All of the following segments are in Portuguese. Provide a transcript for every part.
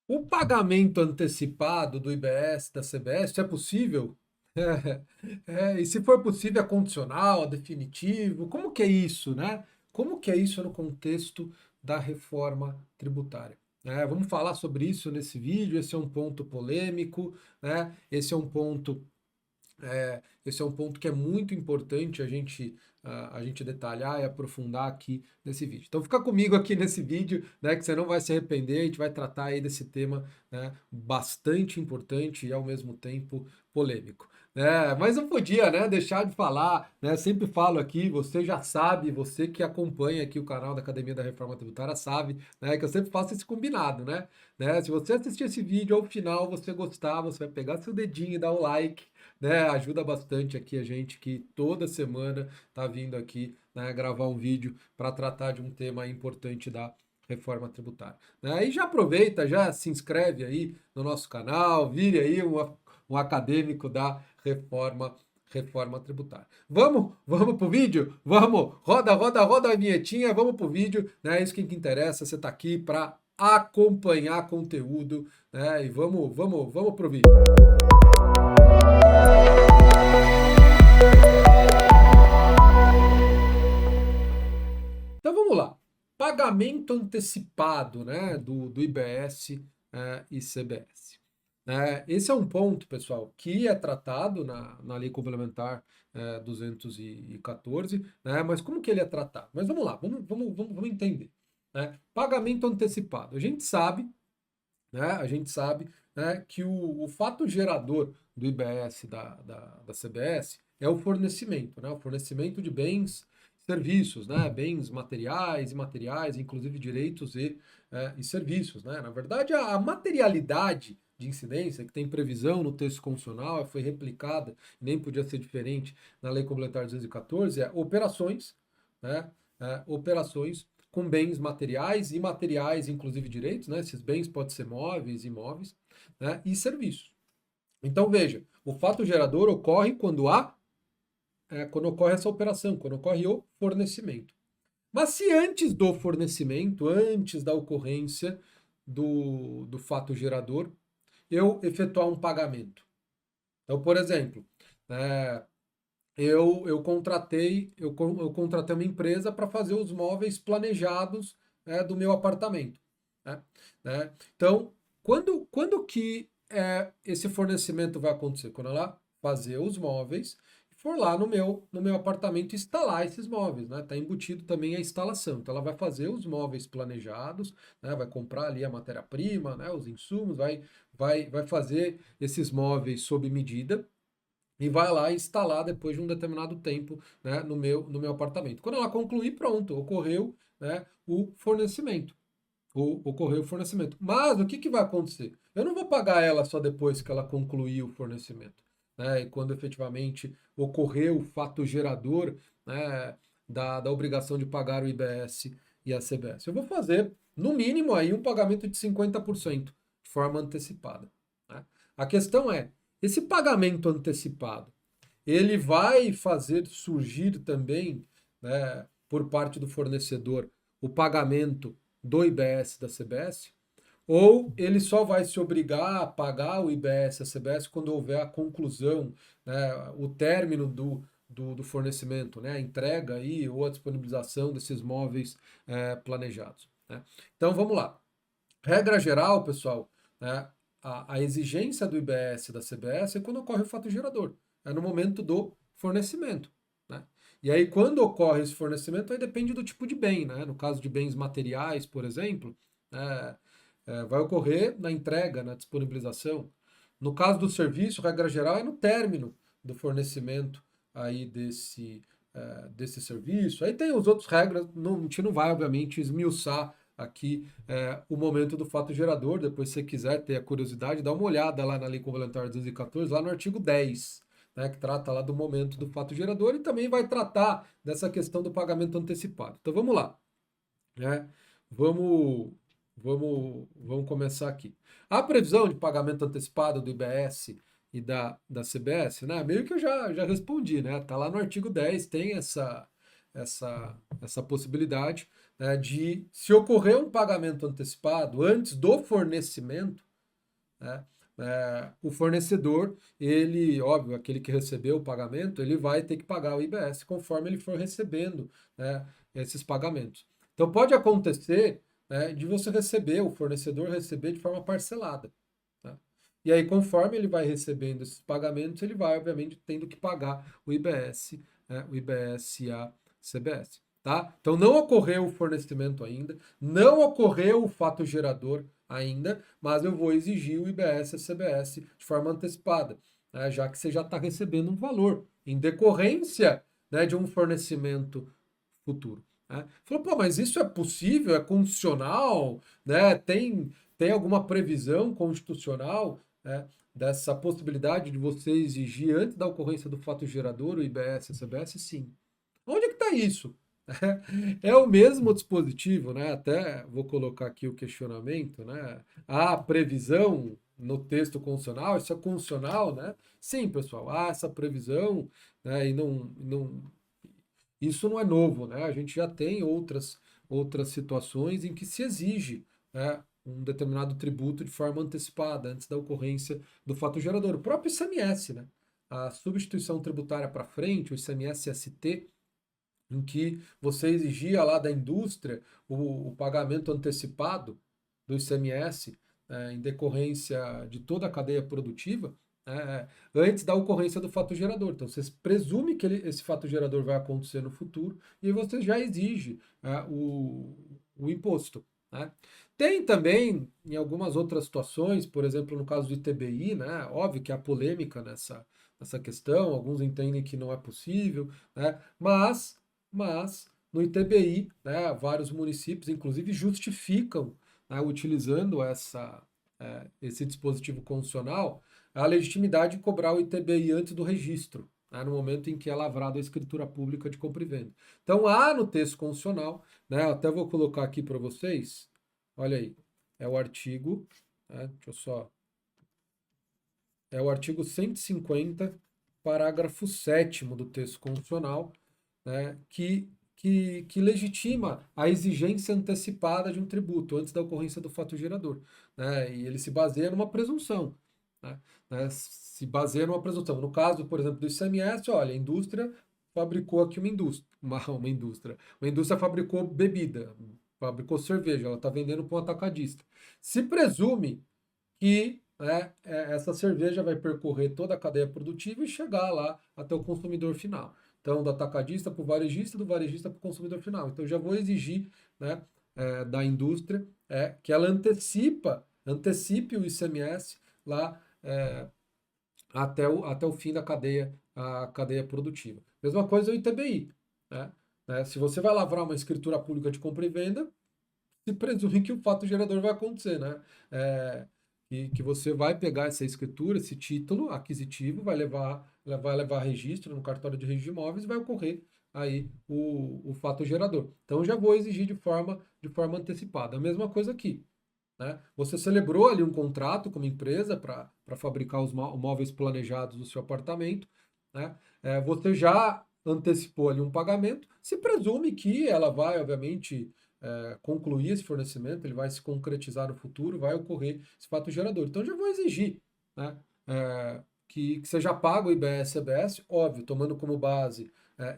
O pagamento antecipado do IBS, da CBS, é possível? E se for possível, é condicional, é definitivo? Como que é isso, né? Como que é isso no contexto da reforma tributária? Vamos falar sobre isso nesse vídeo. Esse é um ponto polêmico, né? Esse é um ponto que é muito importante a gente detalhar e aprofundar aqui nesse vídeo. Então fica comigo aqui nesse vídeo, né, que você não vai se arrepender. A gente vai tratar aí desse tema, né, bastante importante e ao mesmo tempo polêmico. Mas não podia, né, deixar de falar, né? Sempre falo aqui, você já sabe, você que acompanha aqui o canal da Academia da Reforma Tributária sabe, né, que eu sempre faço esse combinado, né? Se você assistir esse vídeo ao final, você gostar, você vai pegar seu dedinho e dar o like, né? Ajuda bastante aqui a gente que toda semana tá vindo aqui, né, gravar um vídeo para tratar de um tema importante da reforma tributária. E já aproveita, já se inscreve aí no nosso canal, vire aí um acadêmico da reforma tributária. Vamos pro vídeo? Vamos, roda a vinhetinha, vamos pro vídeo, né? Isso que interessa, você tá aqui para acompanhar conteúdo, né? E vamos pro vídeo. Então vamos lá. Pagamento antecipado, né, do IBS e CBS. Esse é um ponto, pessoal, que é tratado na Lei Complementar 214, né, mas como que ele é tratado? Mas vamos lá, vamos entender. Pagamento antecipado. A gente sabe, né, que o fato gerador do IBS da CBS é o fornecimento, né, o fornecimento de bens, serviços, né, bens materiais, imateriais, inclusive direitos e serviços, né. Na verdade, a materialidade de incidência, que tem previsão no texto constitucional, foi replicada, nem podia ser diferente na Lei Complementar 214, é operações, né, operações com bens materiais e imateriais, inclusive direitos, né? Esses bens podem ser móveis, imóveis, né? E serviços. Então veja, o fato gerador ocorre quando ocorre essa operação, quando ocorre o fornecimento. Mas se antes do fornecimento, antes da ocorrência do fato gerador, eu efetuar um pagamento. Então, por exemplo, é, eu contratei uma empresa para fazer os móveis planejados, do meu apartamento. Né? Então, quando que esse fornecimento vai acontecer? Quando ela fazer os móveis, for lá no meu apartamento instalar esses móveis, né? Está embutido também a instalação. Então, ela vai fazer os móveis planejados, né? Vai comprar ali a matéria-prima, né? Os insumos, vai fazer esses móveis sob medida e vai lá instalar depois de um determinado tempo, né, no meu apartamento. Quando ela concluir, pronto, ocorreu, né, o fornecimento. Ocorreu o fornecimento. Mas o que vai acontecer? Eu não vou pagar ela só depois que ela concluir o fornecimento. E quando efetivamente ocorreu o fato gerador, né, da obrigação de pagar o IBS e a CBS. Eu vou fazer, no mínimo, aí um pagamento de 50% de forma antecipada. Né? A questão é, esse pagamento antecipado, ele vai fazer surgir também, né, por parte do fornecedor, o pagamento do IBS da CBS? Ou ele só vai se obrigar a pagar o IBS e a CBS quando houver a conclusão, né, o término do fornecimento, né, a entrega aí, ou a disponibilização desses móveis planejados? Né? Então vamos lá. Regra geral, pessoal, né, a exigência do IBS e da CBS é quando ocorre o fato gerador, é no momento do fornecimento. Né? E aí, quando ocorre esse fornecimento, aí depende do tipo de bem. Né? No caso de bens materiais, por exemplo, vai ocorrer na entrega, na disponibilização. No caso do serviço, regra geral, é no término do fornecimento aí desse serviço. Aí tem os outros regras, a gente não vai, obviamente, esmiuçar aqui o momento do fato gerador. Depois, se você quiser ter a curiosidade, dá uma olhada lá na Lei Complementar 214, lá no artigo 10, né, que trata lá do momento do fato gerador e também vai tratar dessa questão do pagamento antecipado. Então vamos lá. Né? Vamos, vamos começar aqui. A previsão de pagamento antecipado do IBS e da CBS, né? Meio que eu já respondi, né? Tá lá no artigo 10, tem essa possibilidade, né, de se ocorrer um pagamento antecipado antes do fornecimento, né, o fornecedor, ele, óbvio, aquele que recebeu o pagamento, ele vai ter que pagar o IBS conforme ele for recebendo, né, esses pagamentos. Então pode acontecer, né, de você receber, o fornecedor receber de forma parcelada. Tá? E aí, conforme ele vai recebendo esses pagamentos, ele vai, obviamente, tendo que pagar o IBS, né, o IBS e a CBS. Tá? Então não ocorreu o fornecimento ainda, não ocorreu o fato gerador ainda, mas eu vou exigir o IBS e a CBS de forma antecipada, né, já que você já está recebendo um valor em decorrência, né, de um fornecimento futuro. Né? Falou, pô, mas isso é possível? É constitucional? Né? Tem alguma previsão constitucional, né, dessa possibilidade de você exigir antes da ocorrência do fato gerador o IBS e a CBS? Sim. Onde é que está isso? É o mesmo dispositivo, né? Até vou colocar aqui o questionamento, né? A previsão no texto constitucional, isso é constitucional, né? Sim, pessoal, há essa previsão, né? Isso não é novo, né? A gente já tem outras situações em que se exige, né, um determinado tributo de forma antecipada, antes da ocorrência do fato gerador. O próprio ICMS, né? A substituição tributária para frente, o ICMS-ST, em que você exigia lá da indústria o pagamento antecipado do ICMS, em decorrência de toda a cadeia produtiva, antes da ocorrência do fato gerador. Então, você presume que esse fato gerador vai acontecer no futuro e você já exige o imposto. Né? Tem também, em algumas outras situações, por exemplo, no caso do ITBI, né? Óbvio que há polêmica nessa questão, alguns entendem que não é possível, né? Mas no ITBI, né, vários municípios, inclusive, justificam, né, utilizando esse dispositivo constitucional, a legitimidade de cobrar o ITBI antes do registro, né, no momento em que é lavrada a escritura pública de compra e venda. Então, há no texto constitucional, né, eu até vou colocar aqui para vocês, olha aí, é o artigo, né, deixa eu só, é o artigo 150, parágrafo 7º do texto constitucional, né, que legitima a exigência antecipada de um tributo antes da ocorrência do fato gerador. Né, e ele se baseia numa presunção. Se baseia numa presunção. No caso, por exemplo, do ICMS, olha, a indústria fabricou aqui uma indústria fabricou bebida, fabricou cerveja, ela está vendendo para um atacadista. Se presume que, né, essa cerveja vai percorrer toda a cadeia produtiva e chegar lá até o consumidor final. Então, do atacadista para o varejista, do varejista para o consumidor final. Então, já vou exigir, né, da indústria que ela antecipe o ICMS lá até o fim da a cadeia produtiva. Mesma coisa o ITBI. Né? Se você vai lavrar uma escritura pública de compra e venda, se presume que o fato gerador vai acontecer, né? Que você vai pegar essa escritura, esse título aquisitivo, vai levar registro no cartório de registro de imóveis e vai ocorrer aí o fato gerador. Então já vou exigir de forma antecipada. A mesma coisa aqui. Né? Você celebrou ali um contrato com uma empresa para fabricar os móveis planejados do seu apartamento. Né? Você já antecipou ali um pagamento. Se presume que ela vai, obviamente, concluir esse fornecimento, ele vai se concretizar no futuro, vai ocorrer esse fato gerador. Então, já vou exigir, né, que seja pago o IBS e CBS, óbvio, tomando como base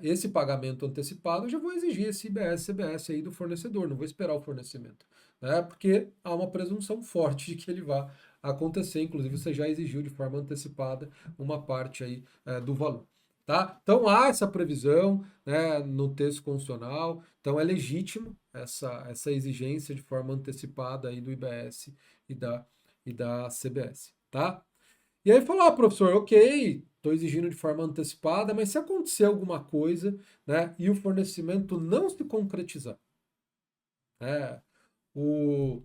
esse pagamento antecipado, eu já vou exigir esse IBS e CBS aí do fornecedor, não vou esperar o fornecimento, né, porque há uma presunção forte de que ele vai acontecer, inclusive você já exigiu de forma antecipada uma parte aí do valor. Tá? Então há essa previsão, né, no texto constitucional, então é legítimo essa exigência de forma antecipada aí do IBS e da CBS. Tá? E aí falou, professor, ok, estou exigindo de forma antecipada, mas se acontecer alguma coisa, né, e o fornecimento não se concretizar, né, o,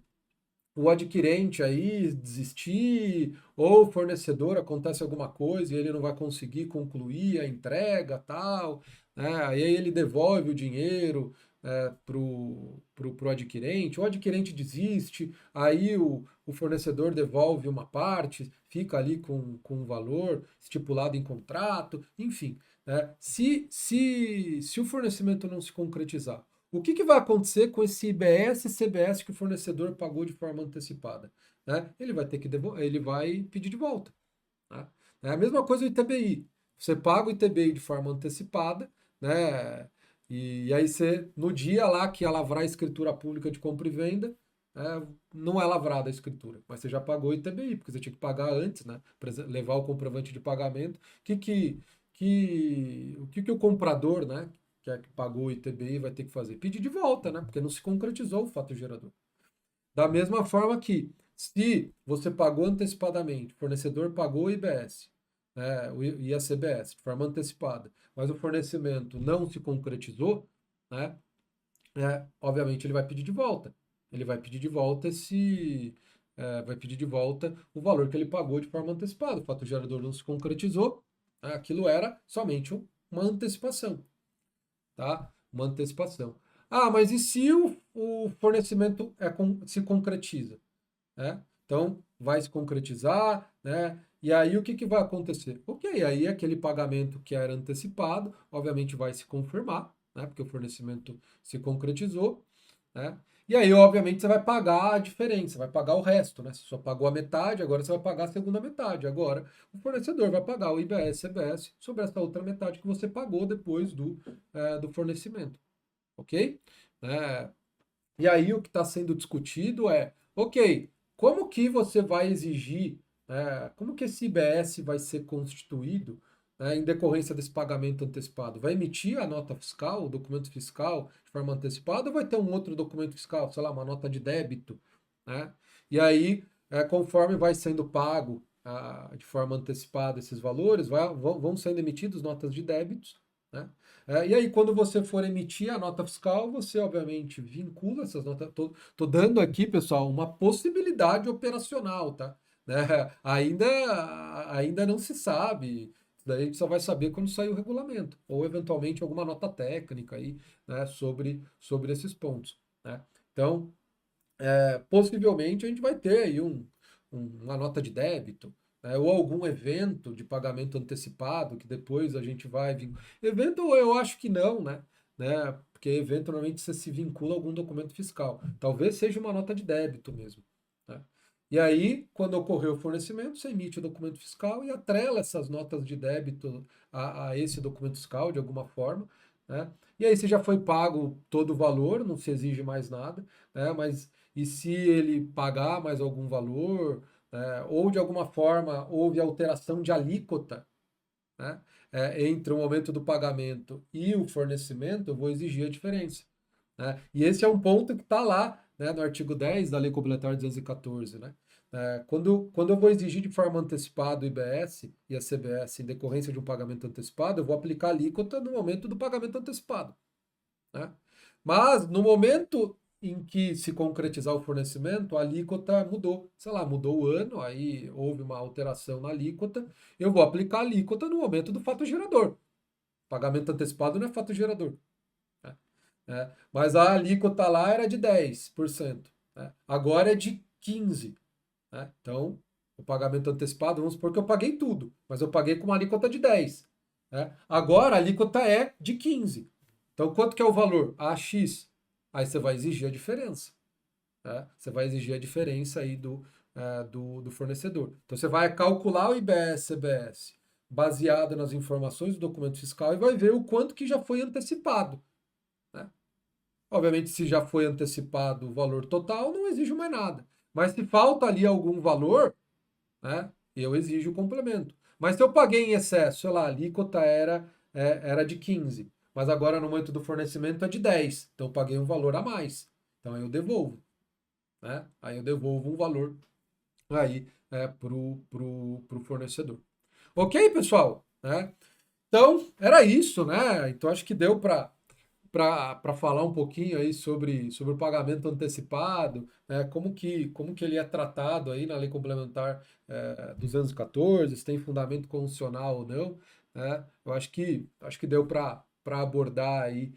o adquirente aí desistir, ou o fornecedor acontece alguma coisa e ele não vai conseguir concluir a entrega, tal, né? Aí ele devolve o dinheiro pro adquirente, o adquirente desiste, aí o fornecedor devolve uma parte, fica ali com um valor estipulado em contrato, enfim. Né? Se o fornecimento não se concretizar, o que, que vai acontecer com esse IBS e CBS que o fornecedor pagou de forma antecipada? Né? Ele vai ter que ele vai pedir de volta. Tá? É a mesma coisa o ITBI. Você paga o ITBI de forma antecipada, né? E aí você, no dia lá que ia lavrar a escritura pública de compra e venda, não é lavrada a escritura, mas você já pagou o ITBI, porque você tinha que pagar antes, né? Pra levar o comprovante de pagamento. O que o comprador, né? Que é que pagou o ITBI vai ter que fazer? Pedir de volta, né? Porque não se concretizou o fato gerador. Da mesma forma que, se você pagou antecipadamente, o fornecedor pagou o IBS, né, e a CBS de forma antecipada, mas o fornecimento não se concretizou, né, obviamente ele vai pedir de volta. Ele vai pedir de volta vai pedir de volta o valor que ele pagou de forma antecipada. O fato gerador não se concretizou, né, aquilo era somente uma antecipação, tá? Uma antecipação. Ah, mas e se o fornecimento se concretiza? Né? Então, vai se concretizar, né? E aí o que, que vai acontecer? Ok, aí aquele pagamento que era antecipado, obviamente vai se confirmar, né? Porque o fornecimento se concretizou, né? E aí, obviamente, você vai pagar a diferença, vai pagar o resto, né? Você só pagou a metade, agora você vai pagar a segunda metade. Agora, o fornecedor vai pagar o IBS, CBS sobre essa outra metade que você pagou depois do fornecimento, ok? É, e aí o que está sendo discutido é, ok, como que você vai exigir, como que esse IBS vai ser constituído, né, em decorrência desse pagamento antecipado? Vai emitir a nota fiscal, o documento fiscal de forma antecipada ou vai ter um outro documento fiscal, sei lá, uma nota de débito, né? E aí, conforme vai sendo pago de forma antecipada esses valores, vão sendo emitidos notas de débitos, né? E aí, quando você for emitir a nota fiscal, você obviamente vincula essas notas. Tô dando aqui, pessoal, uma possibilidade operacional, tá? Né? Ainda não se sabe. Isso daí a gente só vai saber quando sair o regulamento, ou eventualmente alguma nota técnica aí, né, sobre esses pontos, né? Então, possivelmente a gente vai ter aí uma nota de débito, né, ou algum evento de pagamento antecipado que depois a gente vai Evento eu acho que não, né? Porque evento normalmente você se vincula a algum documento fiscal. Talvez seja uma nota de débito mesmo, né? E aí, quando ocorrer o fornecimento, você emite o documento fiscal e atrela essas notas de débito a esse documento fiscal de alguma forma, né? E aí, se já foi pago todo o valor, não se exige mais nada, né? Mas e se ele pagar mais algum valor, ou de alguma forma houve alteração de alíquota, né, entre o momento do pagamento e o fornecimento, eu vou exigir a diferença, né? E esse é um ponto que está lá, né, no artigo 10 da Lei Complementar 214, né? Quando eu vou exigir de forma antecipada o IBS e a CBS em decorrência de um pagamento antecipado, eu vou aplicar a alíquota no momento do pagamento antecipado, né? Mas no momento em que se concretizar o fornecimento, a alíquota mudou. Sei lá, mudou o ano, aí houve uma alteração na alíquota. Eu vou aplicar a alíquota no momento do fato gerador. Pagamento antecipado não é fato gerador, né? Mas a alíquota lá era de 10%, né? Agora é de 15%. Né? Então, o pagamento antecipado, vamos supor que eu paguei tudo, mas eu paguei com uma alíquota de 10%. Né? Agora a alíquota é de 15%. Então, quanto que é o valor? AX. Aí você vai exigir a diferença, né? Você vai exigir a diferença aí do fornecedor. Então, você vai calcular o IBS, CBS, baseado nas informações do documento fiscal e vai ver o quanto que já foi antecipado, né? Obviamente, se já foi antecipado o valor total, não exijo mais nada. Mas se falta ali algum valor, né, eu exijo o complemento. Mas se eu paguei em excesso, sei lá, a alíquota era de 15, mas agora no momento do fornecimento é de 10, então eu paguei um valor a mais. Então aí eu devolvo, né? Aí eu devolvo um valor aí pro fornecedor. Ok, pessoal? Né? Então, era isso, né? Então acho que deu para falar um pouquinho aí sobre o pagamento antecipado, né, como que ele é tratado aí na Lei Complementar 214, se tem fundamento constitucional ou não, né? Eu acho que deu para abordar aí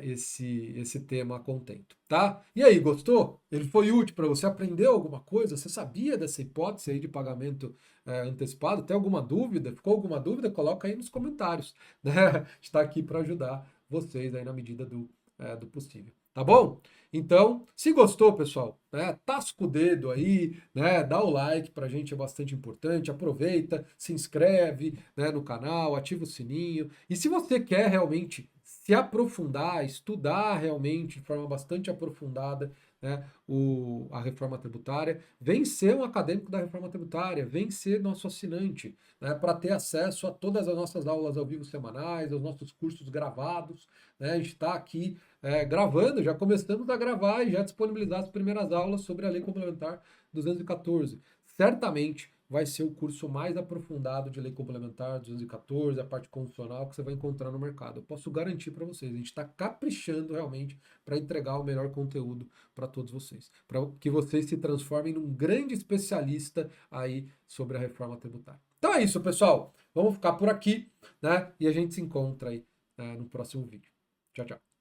esse tema a contento, tá? E aí, gostou? Ele foi útil para você? Aprendeu alguma coisa? Você sabia dessa hipótese aí de pagamento antecipado? Tem alguma dúvida? Ficou alguma dúvida? Coloca aí nos comentários, né? Está aqui para ajudar vocês aí na medida do possível. Tá bom? Então, se gostou, pessoal, né, tasca o dedo aí, né, dá o like pra gente, é bastante importante. Aproveita, se inscreve, né, no canal, ativa o sininho. E se você quer realmente se aprofundar, estudar realmente de forma bastante aprofundada, né, a reforma tributária, vem ser um acadêmico da reforma tributária, vem ser nosso assinante, né, para ter acesso a todas as nossas aulas ao vivo semanais, aos nossos cursos gravados. Né, a gente está aqui gravando, já começamos a gravar e já disponibilizar as primeiras aulas sobre a Lei Complementar 214. Certamente vai ser o curso mais aprofundado de Lei Complementar 214, a parte constitucional que você vai encontrar no mercado. Eu posso garantir para vocês, a gente está caprichando realmente para entregar o melhor conteúdo para todos vocês, para que vocês se transformem num grande especialista aí sobre a reforma tributária. Então é isso, pessoal. Vamos ficar por aqui, né? E a gente se encontra aí no próximo vídeo. Tchau, tchau.